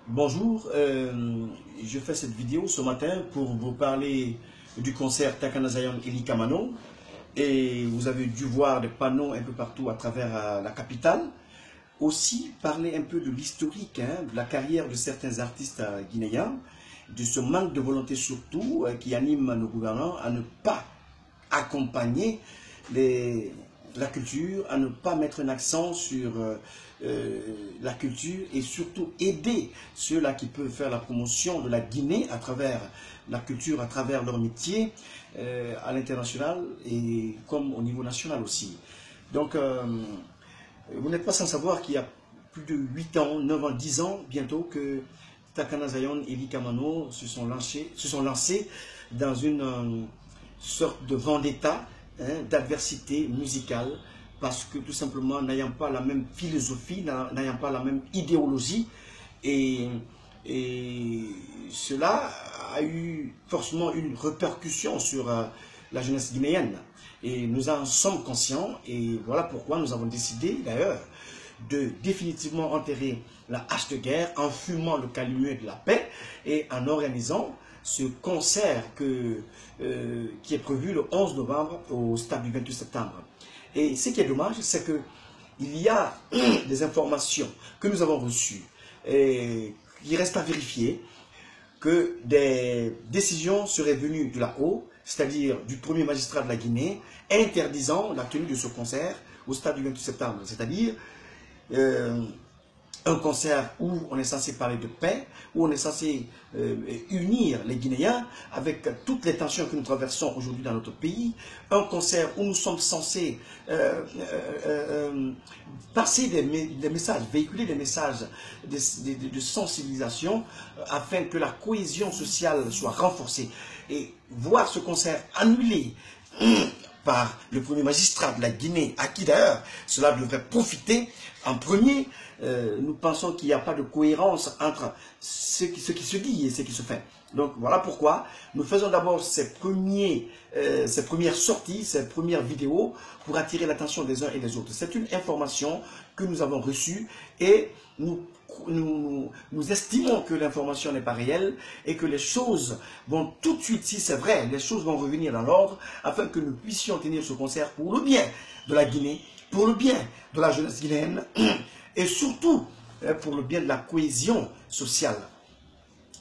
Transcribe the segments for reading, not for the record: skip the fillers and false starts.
Bonjour, je fais cette vidéo ce matin pour vous parler du concert Takana Zion Eli Kamano. Et vous avez dû voir des panneaux un peu partout à travers la capitale. Aussi parler un peu de l'historique, de la carrière de certains artistes guinéens, de ce manque de volonté surtout qui anime nos gouvernants à ne pas accompagner la culture, à ne pas mettre un accent sur la culture et surtout aider ceux-là qui peuvent faire la promotion de la Guinée à travers la culture, à travers leur métier à l'international et comme au niveau national aussi. Donc, vous n'êtes pas sans savoir qu'il y a plus de 8 ans, 9 ans, 10 ans bientôt que Takana Zion et Eli Kamano se sont lancés dans une sorte de vendetta, d'adversité musicale, parce que tout simplement n'ayant pas la même philosophie, n'ayant pas la même idéologie, et cela a eu forcément une répercussion sur la jeunesse guinéenne. Et nous en sommes conscients, et voilà pourquoi nous avons décidé d'ailleurs de définitivement enterrer la hache de guerre en fumant le calumet de la paix et en organisant ce concert qui est prévu le 11 novembre au stade du 28 septembre. Et ce qui est dommage, c'est qu'il y a des informations que nous avons reçues et qui restent à vérifier, que des décisions seraient venues de là-haut, c'est-à-dire du premier magistrat de la Guinée, interdisant la tenue de ce concert au stade du 28 septembre. C'est-à-dire un concert où on est censé parler de paix, où on est censé unir les Guinéens avec toutes les tensions que nous traversons aujourd'hui dans notre pays, un concert où nous sommes censés passer des messages, véhiculer des messages de sensibilisation afin que la cohésion sociale soit renforcée. Et voir ce concert annulé par le premier magistrat de la Guinée, à qui d'ailleurs cela devrait profiter en premier, nous pensons qu'il n'y a pas de cohérence entre ce qui se dit et ce qui se fait. Donc voilà pourquoi nous faisons d'abord ces premières sorties, ces premières vidéos pour attirer l'attention des uns et des autres. C'est une information que nous avons reçue et nous estimons que l'information n'est pas réelle et que les choses vont tout de suite, si c'est vrai, les choses vont revenir dans l'ordre afin que nous puissions tenir ce concert pour le bien de la Guinée, pour le bien de la jeunesse guinéenne et surtout pour le bien de la cohésion sociale.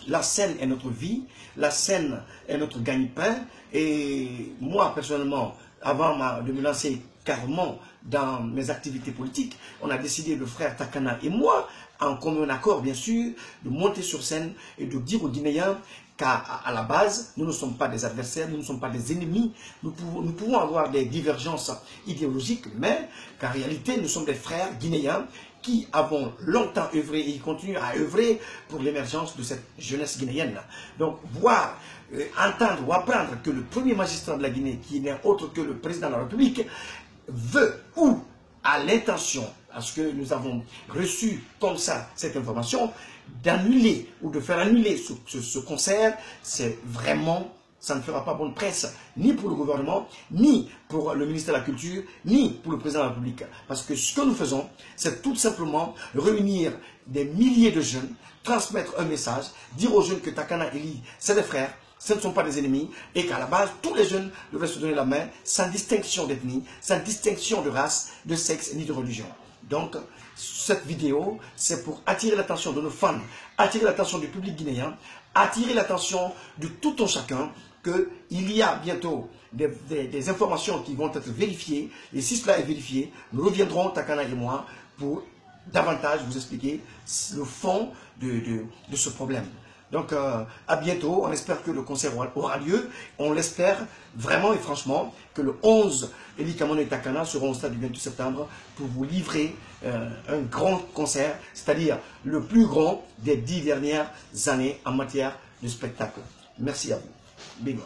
La scène est notre vie, la scène est notre gagne-pain et moi personnellement, avant de me lancer carrément dans mes activités politiques, on a décidé, le frère Takana et moi, en commun accord bien sûr, de monter sur scène et de dire aux Guinéens qu'à la base, nous ne sommes pas des adversaires, nous ne sommes pas des ennemis, nous pouvons avoir des divergences idéologiques, mais qu'en réalité, nous sommes des frères guinéens qui avons longtemps œuvré et continuent à œuvrer pour l'émergence de cette jeunesse guinéenne. Donc, voir, entendre ou apprendre que le premier magistrat de la Guinée, qui n'est autre que le président de la République, veut ou a l'intention, parce que nous avons reçu comme ça cette information, d'annuler ou de faire annuler ce concert, c'est vraiment, ça ne fera pas bonne presse, ni pour le gouvernement, ni pour le ministère de la Culture, ni pour le président de la République. Parce que ce que nous faisons, c'est tout simplement réunir des milliers de jeunes, transmettre un message, dire aux jeunes que Takana et Eli, c'est des frères, ce ne sont pas des ennemis, et qu'à la base, tous les jeunes devraient se donner la main, sans distinction d'ethnie, sans distinction de race, de sexe, ni de religion. Donc, cette vidéo, c'est pour attirer l'attention de nos fans, attirer l'attention du public guinéen, attirer l'attention de tout un chacun, qu'il y a bientôt des informations qui vont être vérifiées, et si cela est vérifié, nous reviendrons, Takana et moi, pour davantage vous expliquer le fond de ce problème. Donc, à bientôt. On espère que le concert aura lieu. On l'espère vraiment et franchement que le 11, Eli Kamano et Takana seront au stade du 28 septembre pour vous livrer un grand concert, c'est-à-dire le plus grand des 10 dernières années en matière de spectacle. Merci à vous. Big up.